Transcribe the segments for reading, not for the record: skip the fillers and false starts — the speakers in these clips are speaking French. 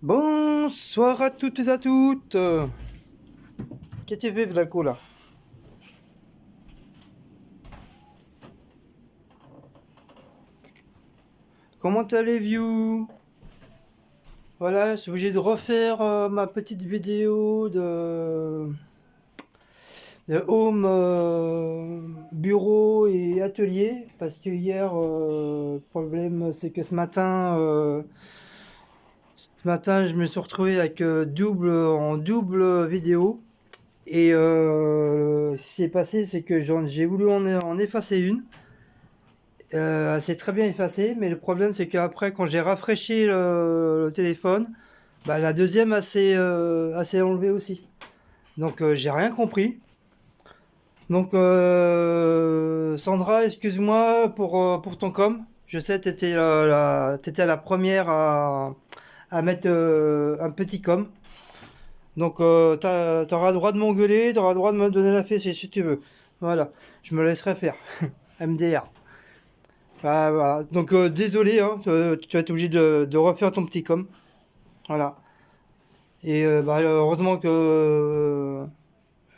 Bonsoir à toutes et à toutes. Qu'est-ce que tu fais, Vlaco, là? Comment allez-vous? Voilà, je suis obligé de refaire ma petite vidéo de home, bureau et atelier. Parce que hier, le problème, c'est que ce matin, je me suis retrouvé avec en double vidéo. Et ce qui s'est passé, c'est que j'ai voulu en effacer une. Elle s'est très bien effacée, mais le problème c'est qu'après, quand j'ai rafraîchi le téléphone, bah, la deuxième elle s'est enlevée aussi. Donc j'ai rien compris. Donc Sandra, excuse-moi pour ton com. Je sais, t'étais la première à mettre un petit com. Donc t'auras le droit de m'engueuler, t'auras le droit de me donner la fessée si tu veux. Voilà, je me laisserai faire. MDR. Ah, voilà. Donc désolé, hein, tu vas être obligé de refaire ton petit com. Voilà. Et bah, heureusement que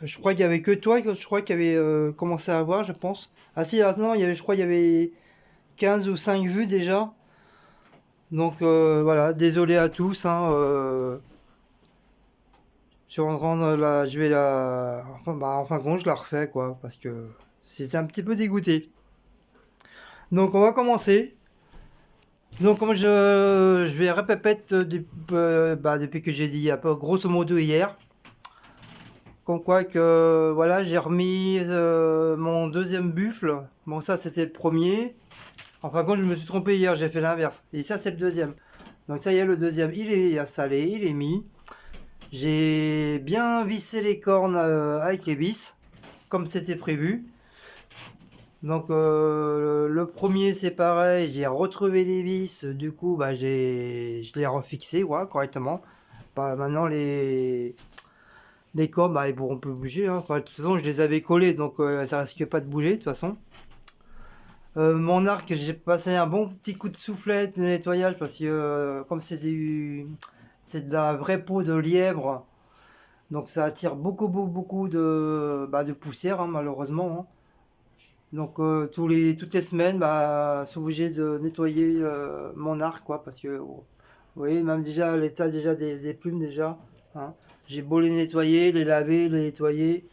je crois qu'il y avait que toi, je crois qu'il y avait commencé à voir, je pense. Ah si, ah, non, je crois qu'il y avait 15 ou 5 vues déjà. Donc voilà, désolé à tous. Hein, je vais en fin de compte, je la refais quoi, parce que c'était un petit peu dégoûté. Donc on va commencer. Donc comme je vais répéter depuis que j'ai dit un peu grosso modo hier, comme quoi que voilà j'ai remis mon deuxième buffle. Bon ça c'était le premier. Enfin quand je me suis trompé hier, j'ai fait l'inverse. Et ça c'est le deuxième. Donc ça y est, le deuxième il est installé, il est mis. J'ai bien vissé les cornes avec les vis, comme c'était prévu. Donc le premier c'est pareil, j'ai retrouvé les vis, du coup bah je l'ai refixé ouais, correctement. Bah, maintenant les cordes bah, ils pourront plus bouger, hein. Enfin, de toute façon je les avais collés donc ça risque pas de bouger de toute façon. Mon arc j'ai passé un bon petit coup de soufflette de nettoyage parce que comme c'est de la vraie peau de lièvre, donc ça attire beaucoup de poussière hein, malheureusement, hein. Donc toutes les semaines, bah, je suis obligé de nettoyer mon arc, quoi, parce que vous voyez, même déjà l'état déjà des plumes déjà, hein. J'ai beau les nettoyer, les laver, les nettoyer,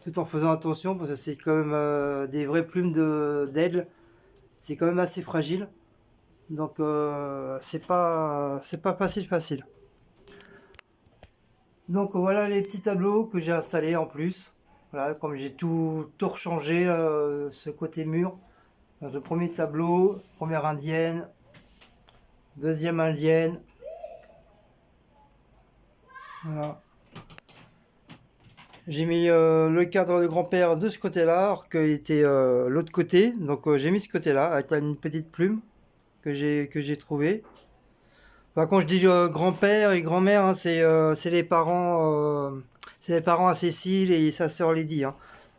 tout en faisant attention parce que c'est quand même des vraies plumes de d'aigle, c'est quand même assez fragile, donc c'est pas facile. Donc voilà les petits tableaux que j'ai installés en plus. Voilà, comme j'ai tout rechangé, ce côté mur. Donc, le premier tableau, première indienne, deuxième indienne. Voilà. J'ai mis le cadre de grand-père de ce côté-là, alors qu'il était l'autre côté. Donc j'ai mis ce côté-là, avec une petite plume que j'ai trouvé. Enfin, quand je dis grand-père et grand-mère, hein, c'est les parents à Cécile et sa sœur Lydie, hein.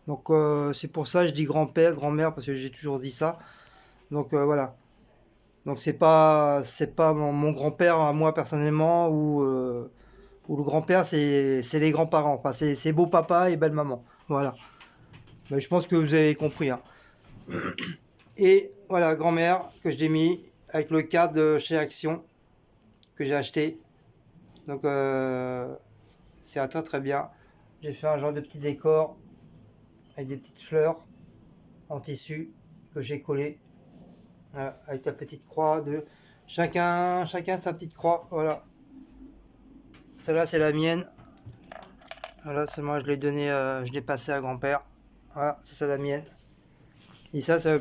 Donc c'est pour ça que je dis grand-père, grand-mère, parce que j'ai toujours dit ça. Donc voilà. Donc c'est pas mon grand-père à moi personnellement ou le grand-père c'est les grands-parents. Enfin c'est beau-papa et belle-maman. Voilà. Mais je pense que vous avez compris, hein. Et voilà, grand-mère que je l'ai mis avec le cadre de chez Action que j'ai acheté. Donc c'est très très bien. J'ai fait un genre de petit décor avec des petites fleurs en tissu que j'ai collé. Voilà, avec ta petite croix de chacun sa petite croix. Voilà. Celle-là c'est la mienne. Voilà, c'est moi je l'ai donné, je l'ai passé à grand-père. Voilà, c'est la mienne. Et ça c'est un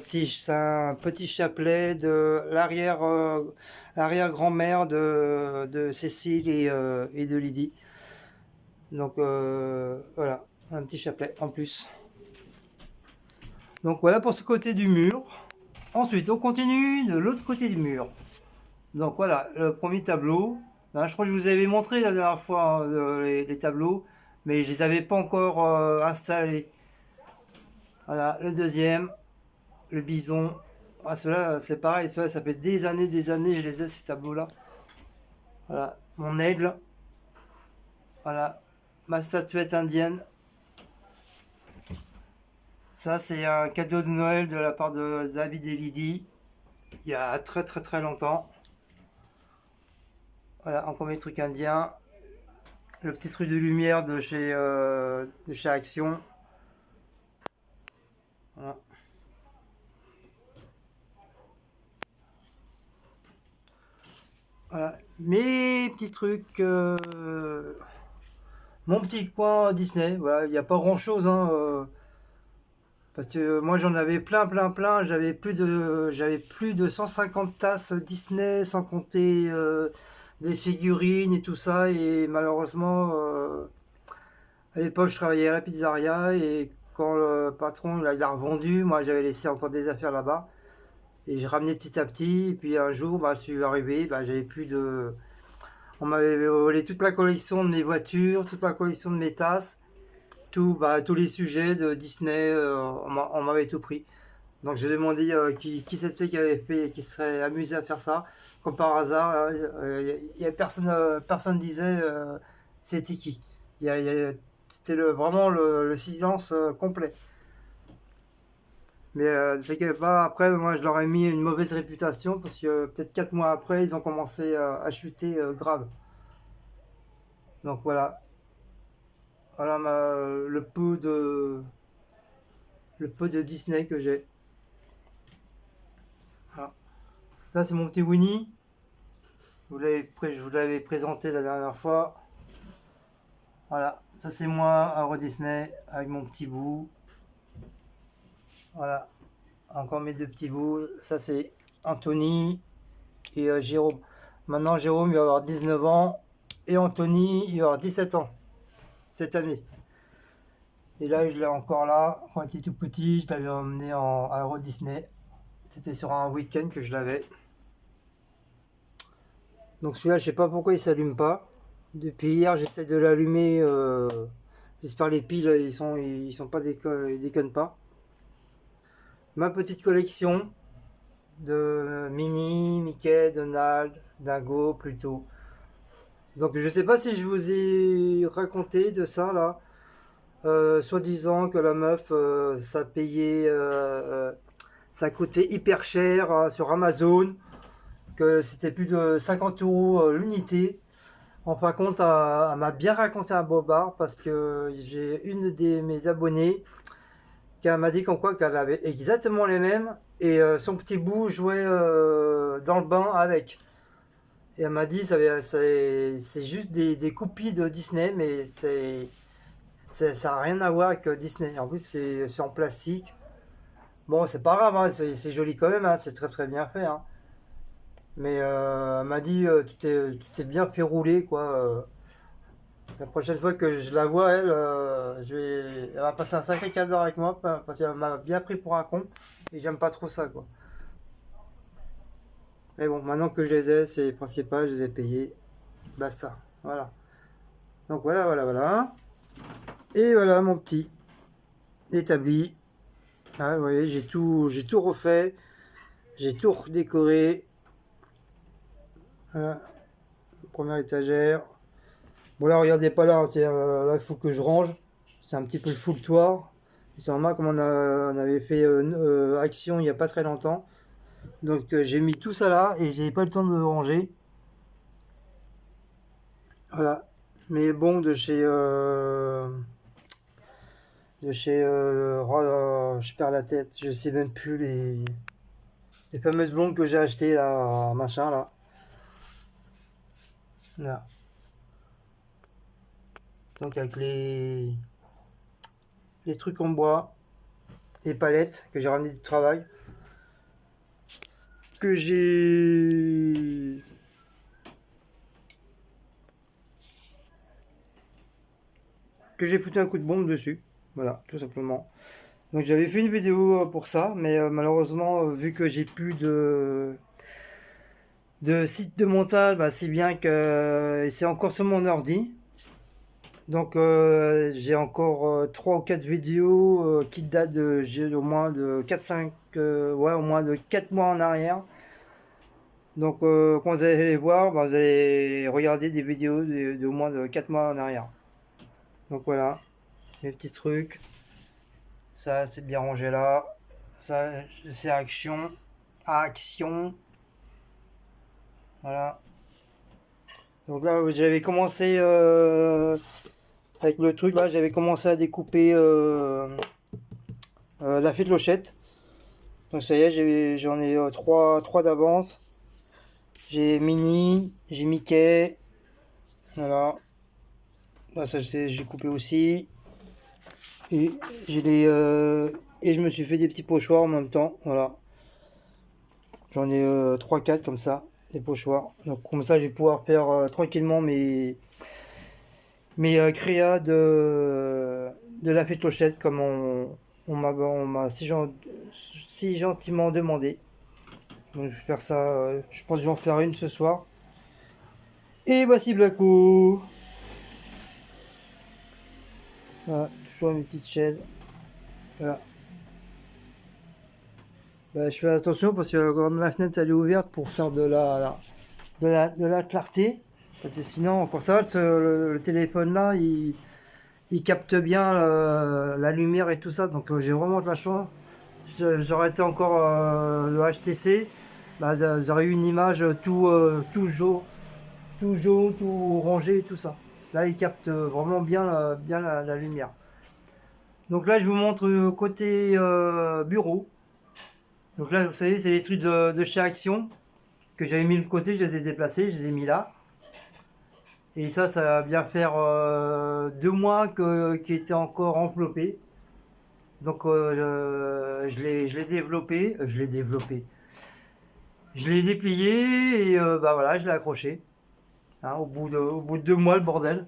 petit chapelet de l'arrière-grand-mère de Cécile et de Lydie. Donc voilà, un petit chapelet en plus. Donc voilà pour ce côté du mur. Ensuite, on continue de l'autre côté du mur. Donc voilà, le premier tableau. Hein, je crois que je vous avais montré la dernière fois hein, les tableaux, mais je les avais pas encore installés. Voilà, le deuxième, le bison. Ah, ceux-là, c'est pareil, ceux-là, ça fait des années, je les ai, ces tableaux-là. Voilà, mon aigle. Voilà, ma statuette indienne. Ça, c'est un cadeau de Noël de la part de David et Lydie, il y a très très très longtemps. Voilà, encore mes trucs indiens. Le petit truc de lumière de chez Action. Voilà. Voilà, mes petits trucs, mon petit coin Disney. Voilà, il n'y a pas grand chose, hein, parce que moi j'en avais plein. J'avais plus de 150 tasses Disney, sans compter des figurines et tout ça. Et malheureusement, à l'époque je travaillais à la pizzeria et quand le patron il a revendu, moi j'avais laissé encore des affaires là-bas. Et je ramenais petit à petit. Et puis un jour, bah, je suis arrivé, bah, j'avais plus de. On m'avait volé toute la collection de mes voitures, toute la collection de mes tasses, tous les sujets de Disney, on m'avait tout pris. Donc j'ai demandé qui c'était qui avait fait, qui serait amusé à faire ça. Comme par hasard, y a personne disait c'était qui. C'était vraiment le silence complet. Mais t'inquiète pas, après, moi je leur ai mis une mauvaise réputation parce que peut-être 4 mois après, ils ont commencé à chuter grave. Donc voilà, voilà le peu de Disney que j'ai. Voilà. Ça, c'est mon petit Winnie. Je vous l'avais présenté la dernière fois. Voilà, ça c'est moi à Euro Disney avec mon petit bout. Voilà, encore mes deux petits bouts. Ça c'est Anthony et Jérôme. Maintenant, Jérôme il va avoir 19 ans et Anthony il va avoir 17 ans cette année. Et là, je l'ai encore là. Quand il était tout petit, je l'avais emmené à Euro Disney. C'était sur un week-end que je l'avais. Donc celui-là, je sais pas pourquoi il s'allume pas. Depuis hier, j'essaie de l'allumer. J'espère les piles, ils sont pas ils déconnent pas. Ma petite collection de Minnie, Mickey, Donald, Dingo, plutôt. Donc je sais pas si je vous ai raconté de ça là. Soi-disant que la meuf, ça coûtait hyper cher sur Amazon, que c'était plus de 50 euros l'unité. En fin de compte, elle m'a bien raconté un bobard parce que j'ai une de mes abonnées qui m'a dit qu'en quoi qu'elle avait exactement les mêmes et son petit bout jouait dans le bain avec. Et elle m'a dit c'est juste des copies de Disney, mais ça n'a rien à voir avec Disney. En plus, c'est en plastique. Bon, c'est pas grave, hein, c'est joli quand même, hein, c'est très très bien fait. Hein. Mais elle m'a dit tu t'es bien fait rouler quoi. La prochaine fois que je la vois, elle va passer un sacré quart d'heure avec moi parce qu'elle m'a bien pris pour un con et j'aime pas trop ça quoi. Mais bon, maintenant que je les ai, c'est principal, je les ai payés. Basta. Voilà. Donc voilà. Et voilà mon petit établi. Ah, vous voyez, j'ai tout refait, j'ai tout redécoré. Voilà, première étagère. Bon là, regardez pas là, hein, là il faut que je range. C'est un petit peu le foutoir. C'est normal comme on avait fait action il n'y a pas très longtemps. Donc j'ai mis tout ça là et j'ai pas le temps de ranger. Voilà. Mais bon, je perds la tête. Je sais même plus les fameuses blondes que j'ai achetées là, machin là. Là. Donc avec les trucs en bois, les palettes que j'ai ramenées du travail, que j'ai que j'ai foutu un coup de bombe dessus. Voilà, tout simplement. Donc j'avais fait une vidéo pour ça, mais malheureusement, vu que j'ai plus de site de montage, bah, si bien que c'est encore sur mon ordi. Donc j'ai encore 3 ou 4 vidéos qui datent au moins de 4-5, ouais, au moins de 4 mois en arrière. Donc quand vous allez les voir, bah, vous allez regarder des vidéos de au moins de 4 mois en arrière. Donc voilà, les petits trucs. Ça, c'est bien rangé là. Ça, c'est action. Action. Voilà. Donc là, j'avais commencé avec le truc là, j'avais commencé à découper la fée de Clochette. Donc ça y est, j'en ai 3 d'avance. J'ai Mini, j'ai Mickey. Voilà. Là, ça j'ai coupé aussi. Et j'ai et je me suis fait des petits pochoirs en même temps. Voilà. J'en ai 3-4 comme ça, des pochoirs. Donc comme ça, je vais pouvoir faire tranquillement mes créas de la fête clochette comme on m'a si gentiment demandé. Donc je vais faire ça, je pense que je vais en faire une ce soir. Et voici Blacko. Voilà, toujours une petite chaise. Voilà. Bah, je fais attention parce que comme la fenêtre elle est ouverte pour faire de la clarté. Parce que sinon, encore ça, le téléphone là, il capte bien la lumière et tout ça. Donc j'ai vraiment de la chance. J'aurais été encore le HTC, bah, j'aurais eu une image tout jaune, tout orangé et tout ça. Là, il capte vraiment bien la lumière. Donc là, je vous montre côté bureau. Donc là, vous savez, c'est les trucs de chez Action que j'avais mis de côté, je les ai déplacés, je les ai mis là. Et ça va bien faire 2 mois qu'il était encore enveloppé. Donc je l'ai développé, je l'ai déplié et bah voilà, je l'ai accroché. Hein, au bout de 2 mois, le bordel.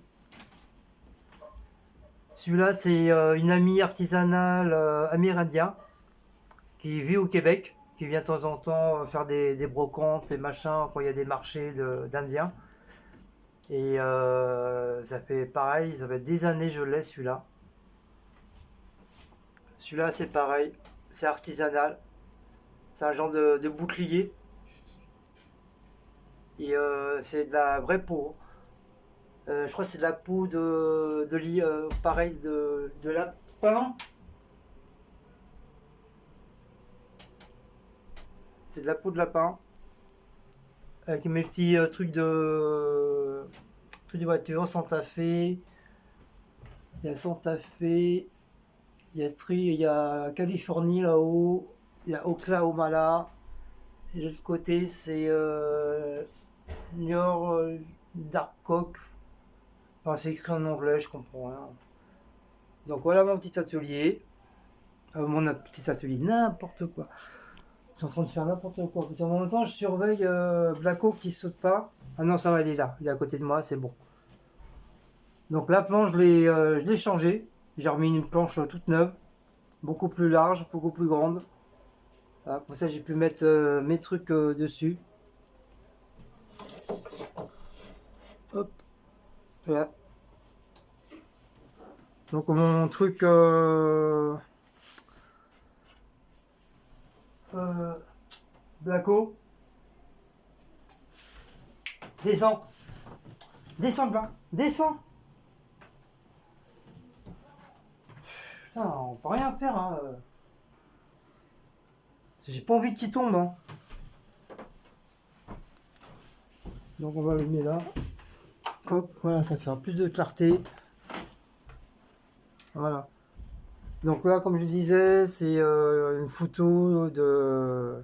Celui-là, c'est une amie artisanale amérindien qui vit au Québec, qui vient de temps en temps faire des brocantes et machin quand il y a des marchés d'Indiens. Et ça fait pareil, ça fait des années que je l'ai celui-là. Celui-là, c'est pareil, c'est artisanal. C'est un genre de bouclier. Et c'est de la vraie peau. Je crois que c'est de la peau de lit, pareil, de lapin. C'est de la peau de lapin. Avec mes petits trucs de voiture, Santa Fe. Il y a Santa Fe. Il y a Californie là-haut. Il y a Oklahoma là. Et de l'autre côté, c'est New York Dark Cock. Enfin, c'est écrit en anglais, je comprends rien. Donc voilà mon petit atelier. Mon petit atelier, n'importe quoi. Je suis en train de faire n'importe quoi. En même temps, je surveille Blacko qui saute pas. Ah non, ça va, il est là. Il est à côté de moi, c'est bon. Donc la planche, je l'ai changée. J'ai remis une planche toute neuve, beaucoup plus large, beaucoup plus grande. Voilà, comme ça, j'ai pu mettre mes trucs dessus. Hop, voilà. Donc mon truc euh, Blacko, descends, descends là, descends. Putain, on peut rien faire, hein. J'ai pas envie qu'il tombe, hein. Donc on va le mettre là. Hop, voilà, ça fait plus de clarté. Voilà. Donc là, comme je disais, c'est une photo de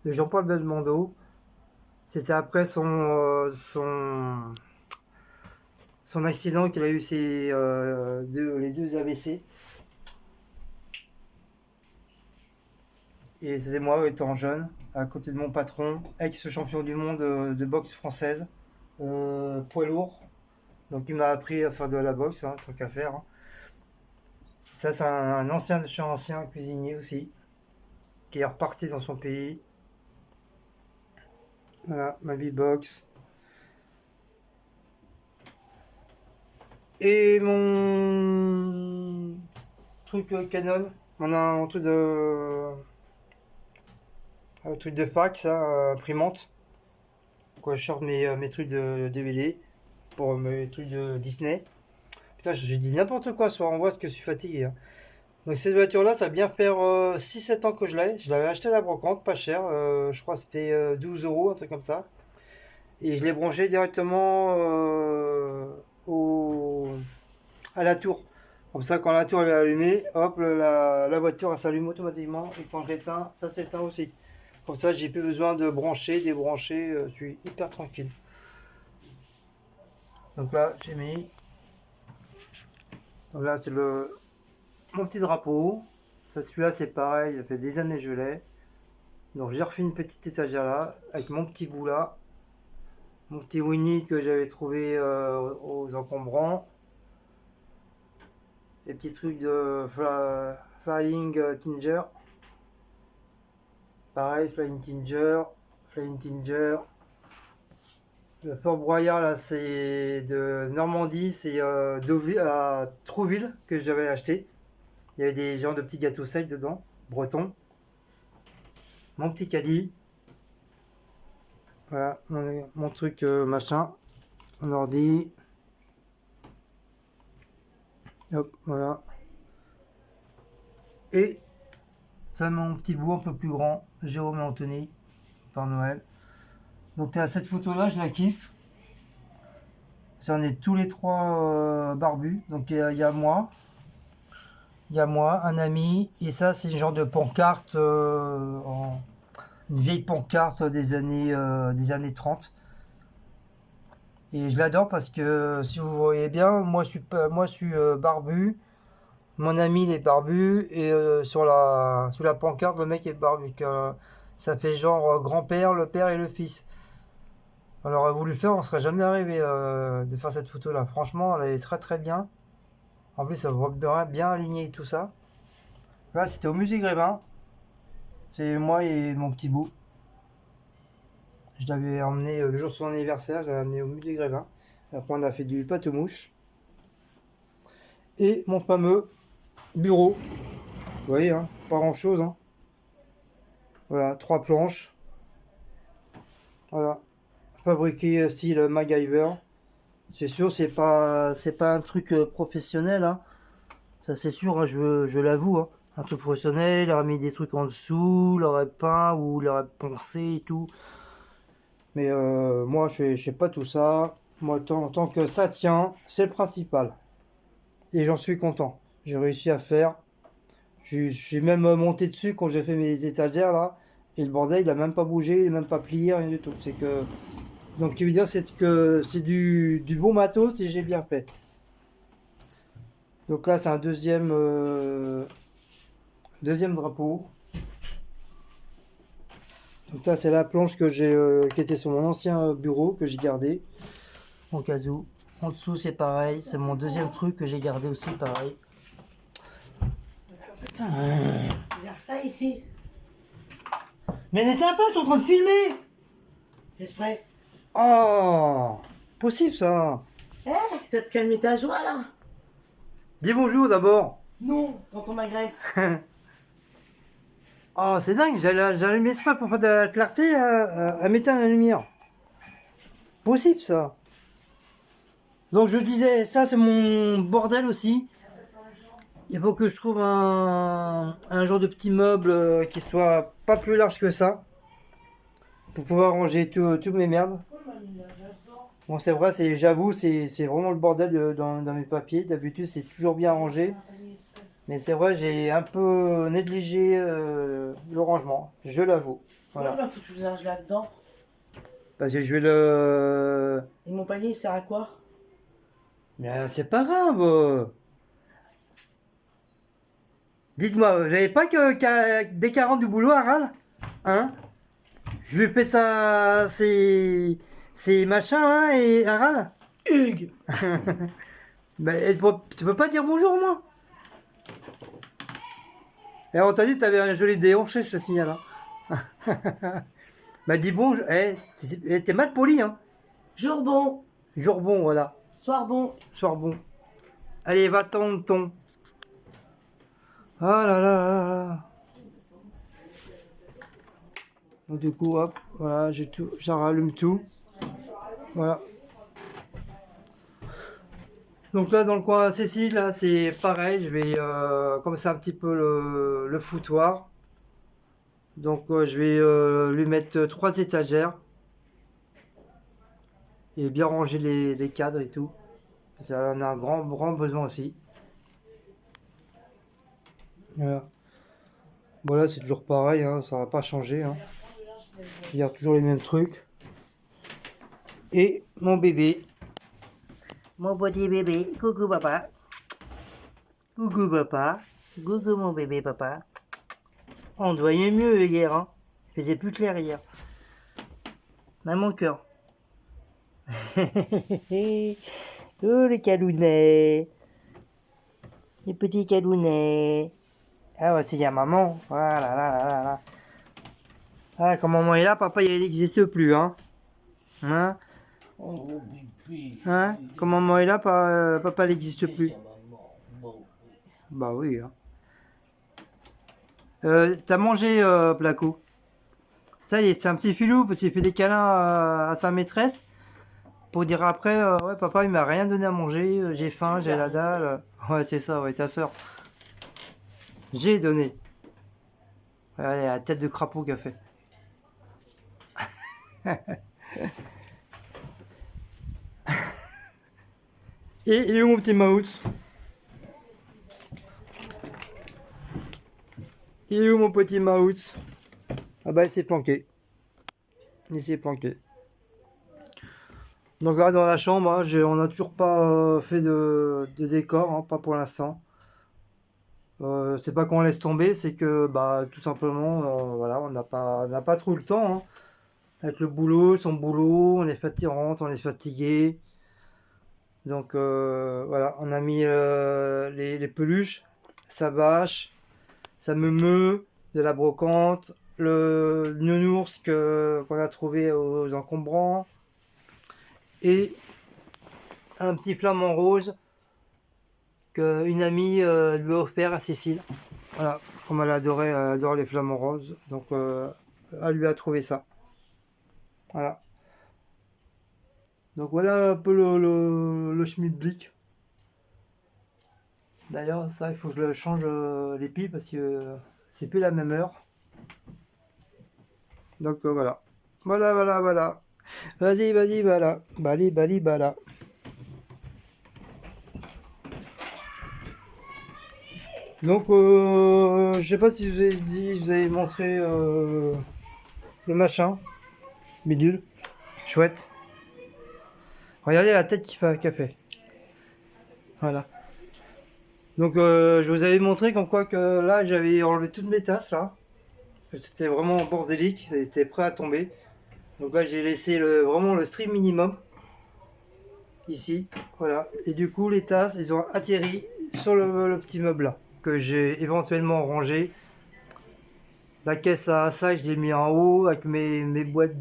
Jean-Paul Belmondo. C'était après son accident qu'il a eu les deux AVC. Et c'était moi étant jeune, à côté de mon patron, ex-champion du monde de boxe française, poids lourd. Donc il m'a appris à faire de la boxe, hein, tant qu'à faire. Hein. Ça, c'est un ancien cuisinier aussi, qui est reparti dans son pays. Voilà, ma vie boxe. Et mon truc Canon, on a un truc truc de fax, hein, imprimante. Quoi, je sors mes trucs de DVD pour mes trucs de Disney. Putain, je dis n'importe quoi, soit on voit que je suis fatigué, hein. Donc cette voiture-là, ça va bien faire 6-7 ans que je l'ai. Je l'avais acheté à la brocante, pas cher. Je crois que c'était 12 euros, un truc comme ça. Et je l'ai branché directement à la tour. Comme ça, quand la tour elle est allumée, hop, la voiture elle s'allume automatiquement. Et quand je l'éteins, ça s'éteint aussi. Comme ça, j'ai plus besoin de brancher, débrancher. Je suis hyper tranquille. Donc là, j'ai mis. Donc là, c'est mon petit drapeau. Ça, celui-là, c'est pareil. Ça fait des années que je l'ai. Donc j'ai refait une petite étagère là, avec mon petit bout là. Mon petit Winnie que j'avais trouvé aux encombrants. Les petits trucs de Flying Tinger. Pareil, Flying Tinger. Flying Tinger. Le Fort Boyard là, c'est de Normandie, c'est à Trouville que j'avais acheté. Il y avait des genres de petits gâteaux secs dedans, bretons. Mon petit caddie. Voilà, mon truc machin. Mon ordi. Hop, voilà. Et ça, mon petit bout un peu plus grand, Jérôme et Anthony, par Noël. Donc cette photo-là, je la kiffe. On est tous les trois barbus. Donc il y a moi, un ami, et ça c'est une genre de pancarte, une vieille pancarte des années 30. Et je l'adore parce que si vous voyez bien, moi je suis barbu, mon ami il est barbu, et sur la pancarte le mec est barbu. Ça fait genre grand-père, le père et le fils. On aurait voulu faire, on serait jamais arrivé de faire cette photo là. Franchement, elle est très très bien. En plus, ça va bien aligner tout ça. Là, c'était au musée Grévin. C'est moi et mon petit bout. Je l'avais emmené le jour de son anniversaire, je l'avais amené au musée Grévin. Après, on a fait du pâte mouche. Et mon fameux bureau. Vous voyez, hein, pas grand chose. Hein. Voilà, 3 planches. Voilà. Fabriqué style MacGyver. C'est sûr, c'est pas un truc professionnel. Hein. Ça, c'est sûr, hein, je l'avoue. Hein. Un truc professionnel, il aurait mis des trucs en dessous, il aurait peint ou il aurait poncé et tout. Mais moi, je fais pas tout ça. Moi, tant que ça tient, c'est le principal. Et j'en suis content. J'ai réussi à faire. J'ai même monté dessus quand j'ai fait mes étagères là. Et le bordel, il a même pas bougé, il a même pas plié, rien du tout. C'est que. Donc, tu veux dire, c'est que c'est du bon matos et j'ai bien fait. Donc là, c'est un deuxième drapeau. Donc là, c'est la planche qui était sur mon ancien bureau que j'ai gardé en cas où. En dessous, c'est pareil. C'est mon deuxième truc que j'ai gardé aussi, pareil. Putain. Regarde ça ici. Mais n'éteins pas, je suis en train de filmer. Exprès. Oh, possible ça. Eh, ça te calme ta joie là. Dis bonjour d'abord. Non, quand on m'agresse. Oh, c'est dingue, j'allume exprès pour faire de la clarté à m'éteindre la lumière. Possible ça. Donc je disais, ça c'est mon bordel aussi. Il faut que je trouve un genre de petit meuble qui soit pas plus large que ça. Pour pouvoir ranger toutes mes merdes. Bon, c'est vrai, j'avoue, c'est vraiment le bordel dans mes papiers. D'habitude, c'est toujours bien rangé. Mais c'est vrai, j'ai un peu négligé le rangement. Je l'avoue. Voilà. Voilà. Bah, foutu le linge là-dedans. Parce que je vais le. Et mon panier, il sert à quoi? Mais c'est pas grave. Dites-moi, vous n'avez pas des 40 du boulot à Râle? Hein? Je lui fais ça, ces machins là et à Râle? Hugues. Mais tu peux pas dire bonjour moi? Et on t'a dit que t'avais un joli déhanché, je te signale. Hein. Bah dis bonjour. T'es mal poli, hein. Jour bon. Jour bon, voilà. Soir bon. Soir bon. Allez, va-t'en, ton. Oh là là là là. Donc du coup, hop, voilà, j'ai tout, j'en rallume tout. Voilà. Donc là, dans le coin Cécile, là, c'est pareil. Je vais, comme c'est un petit peu le foutoir, donc je vais lui mettre 3 étagères et bien ranger les cadres et tout. Parce qu'elle en a un grand besoin aussi. Voilà. Voilà, c'est toujours pareil, hein, ça va pas changer. Hein. Je garde toujours les mêmes trucs. Et mon bébé. Mon petit bébé. Coucou papa. Coucou papa. Coucou mon bébé papa. On te voyait mieux hier, hein. Je faisais plus clair hier. Dans mon cœur. Oh les calounets. Les petits calounets. Ah ouais, c'est bien maman. Voilà, là, là, là, là. Ah, quand maman est là, papa il n'existe plus, hein. Hein? Oh, bébé. Hein? Quand maman est là, papa n'existe plus. Bah oui, hein. T'as mangé, Placo? Ça y est, c'est un petit filou parce qu'il fait des câlins à sa maîtresse pour dire après, ouais, papa il m'a rien donné à manger, j'ai faim, j'ai la dalle. Ouais, c'est ça, ouais, ta soeur. J'ai donné. Ouais, la tête de crapaud qu'a fait. Et il est où mon petit Maouts? Il est où mon petit Maouts? Ah bah il s'est planqué. Il s'est planqué. Donc là dans la chambre, hein, on n'a toujours pas fait de décor, hein, pas pour l'instant. C'est pas qu'on laisse tomber, c'est que bah tout simplement, voilà, on n'a pas trop le temps. Hein. Avec le boulot, son boulot, on est fatigante, on est fatigué. Donc voilà, on a mis les peluches, sa vache, sa meumeu, de la brocante, le nounours qu'on a trouvé aux encombrants et un petit flamant rose qu'une amie lui a offert à Cécile. Voilà, comme elle adore les flamants roses, donc elle lui a trouvé ça. Voilà. Donc voilà un peu le schmilblick. D'ailleurs, ça, il faut que je change les piles parce que c'est plus la même heure. Donc voilà. Voilà, voilà, voilà. Vas-y, vas-y, voilà. Bali, bali, bala. Donc, je sais pas si je vous avez montré le machin. Bidule. Chouette. Regardez la tête qu'a fait. Voilà. Donc, je vous avais montré comme quoi que là, j'avais enlevé toutes mes tasses, là. C'était vraiment bordélique, c'était prêt à tomber. Donc là, j'ai laissé vraiment le strict minimum. Ici, voilà. Et du coup, les tasses, ils ont atterri sur le petit meuble là, que j'ai éventuellement rangé. La caisse à sac, je l'ai mis en haut avec mes boîtes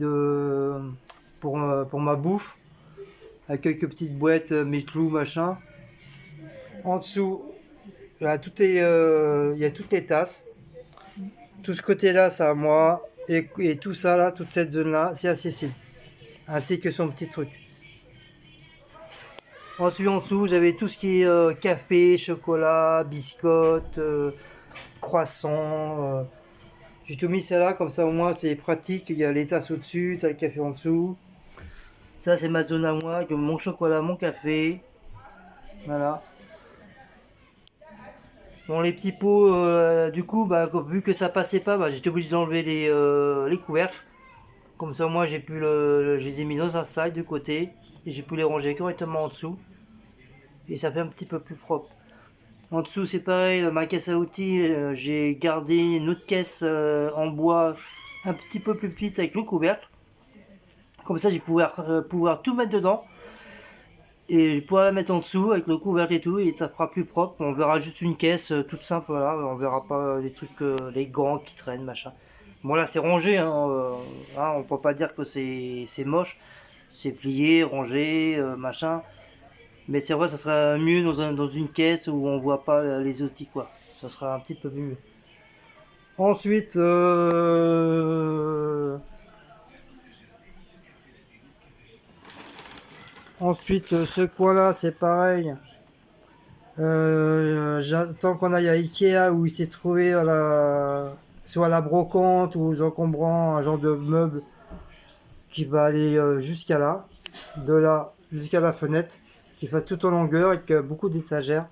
pour ma bouffe. Avec quelques petites boîtes, mes clous, machin. En dessous, là, il y a toutes les tasses. Tout ce côté-là, c'est à moi. Et tout ça, là, toute cette zone-là, c'est à Cécile. Ainsi que son petit truc. Ensuite, en dessous, j'avais tout ce qui est café, chocolat, biscottes, croissants. J'ai tout mis ça là, comme ça au moins c'est pratique. Il y a les tasses au-dessus, t'as le café en dessous. Ça, c'est ma zone à moi, avec mon chocolat, mon café. Voilà. Bon, les petits pots, du coup, bah, vu que ça passait pas, bah, j'étais obligé d'enlever les couvercles. Comme ça, moi, je les ai mis dans un sac de côté. Et j'ai pu les ranger correctement en dessous. Et ça fait un petit peu plus propre. En dessous, c'est pareil, ma caisse à outils, j'ai gardé une autre caisse en bois un petit peu plus petite avec le couvercle. Comme ça, je vais pouvoir tout mettre dedans. Et je vais pouvoir la mettre en dessous avec le couvercle et tout, et ça fera plus propre. On verra juste une caisse toute simple, voilà. On verra pas des trucs, les gants qui traînent, machin. Bon, là, c'est rangé, hein, on peut pas dire que c'est moche. C'est plié, rangé, machin. Mais c'est vrai, ça sera mieux dans une caisse où on voit pas les outils, quoi. Ça sera un petit peu mieux. Ensuite, Ensuite, ce coin-là, c'est pareil. J'attends qu'on aille à Ikea où il s'est trouvé soit à la brocante ou aux encombrants, un genre de meuble qui va aller jusqu'à là, de là jusqu'à la fenêtre, qui fasse tout en longueur avec beaucoup d'étagères.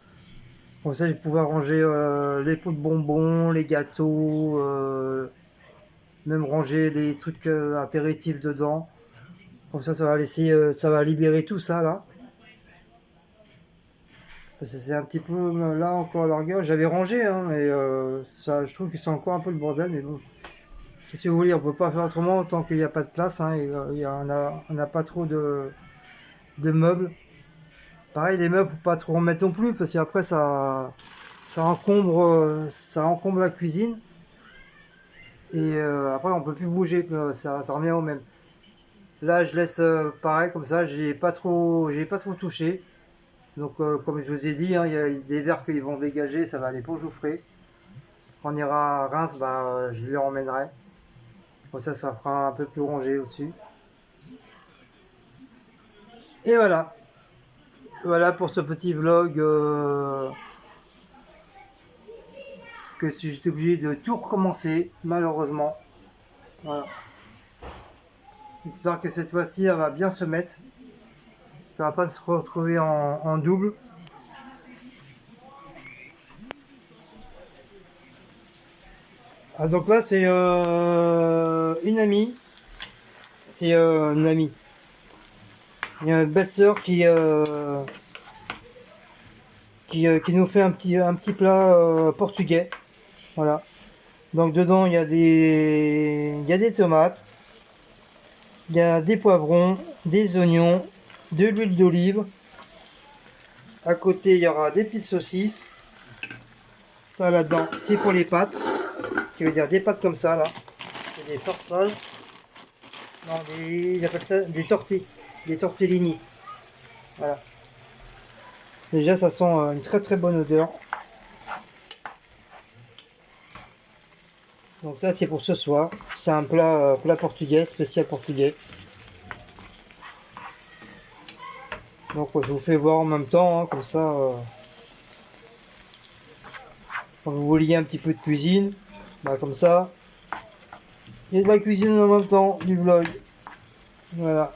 Comme ça, je vais pouvoir ranger les pots de bonbons, les gâteaux, même ranger les trucs apéritifs dedans. Comme ça va laisser, ça va libérer tout ça là. Parce que c'est un petit peu là encore à largueur. J'avais rangé, hein, mais ça, je trouve que c'est encore un peu le bordel. Mais bon, qu'est-ce que vous voulez, on peut pas faire autrement tant qu'il n'y a pas de place. Hein, et, on n'a pas trop de meubles. Pareil, les meubles, faut pas trop en mettre non plus parce qu'après ça encombre la cuisine. Et après, on peut plus bouger, ça revient au même. Là, je laisse pareil comme ça. J'ai pas trop touché. Donc, comme je vous ai dit, hein, il y a des verres qu'ils vont dégager, ça va aller pour Jouffré. Quand on ira à Reims, je lui emmènerai. Comme ça fera un peu plus rangé au-dessus. Et voilà. Voilà pour ce petit vlog que j'étais obligé de tout recommencer, malheureusement. Voilà. J'espère que cette fois-ci, elle va bien se mettre. Ça va pas se retrouver en double. Ah, donc là, c'est une amie. C'est une amie. Il y a une belle-sœur qui nous fait un petit plat portugais. Voilà. Donc dedans, il y a des tomates, il y a des poivrons, des oignons, de l'huile d'olive. À côté, il y aura des petites saucisses. Ça là-dedans, c'est pour les pâtes. Qui veut dire des pâtes comme ça là. C'est des farfalle. Non, j'appelle ça des tortellini. Voilà. Déjà, ça sent une très très bonne odeur. Donc là, c'est pour ce soir. C'est un plat portugais, spécial portugais. Donc je vous fais voir en même temps, hein, comme ça. Quand vous vouliez un petit peu de cuisine, comme ça. Il y a de la cuisine en même temps, du vlog. Voilà.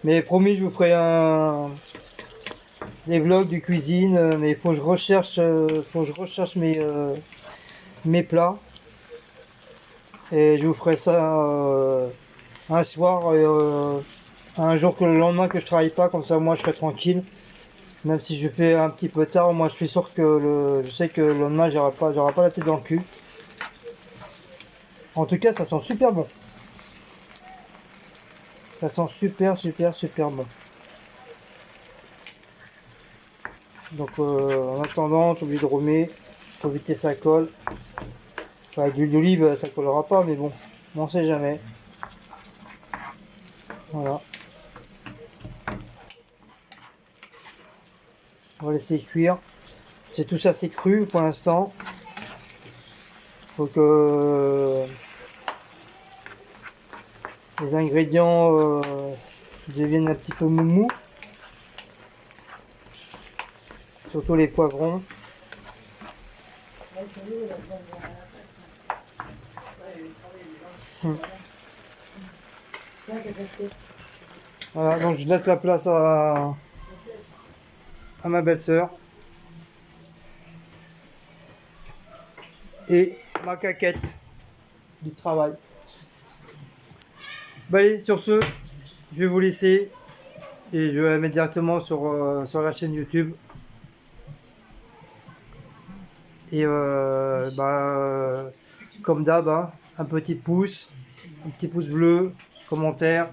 Mais promis, je vous ferai des vlogs de cuisine, mais il faut que je recherche, mes plats. Et je vous ferai ça un soir, un jour que le lendemain que je travaille pas, comme ça moi je serai tranquille. Même si je fais un petit peu tard, moi je suis sûr que je sais que le lendemain j'aurai pas la tête dans le cul. En tout cas, ça sent super bon. Ça sent super bon. Donc en attendant, tu oublies de remettre, faut éviter ça colle. Enfin, avec l'huile d'olive, ça collera pas, mais bon, on sait jamais. Voilà. On va laisser cuire. C'est tout ça, c'est cru pour l'instant. Faut que les ingrédients deviennent un petit peu mou. Surtout les poivrons. Voilà, donc je laisse la place à ma belle-sœur. Et ma caquette du travail. Allez, sur ce, je vais vous laisser et je vais la mettre directement sur la chaîne YouTube. Et comme d'hab, hein, un petit pouce bleu, commentaire,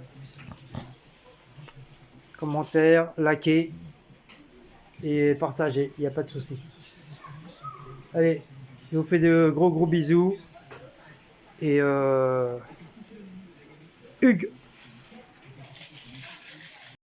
likez et partagez, il n'y a pas de souci. Allez, je vous fais de gros bisous et Hugues.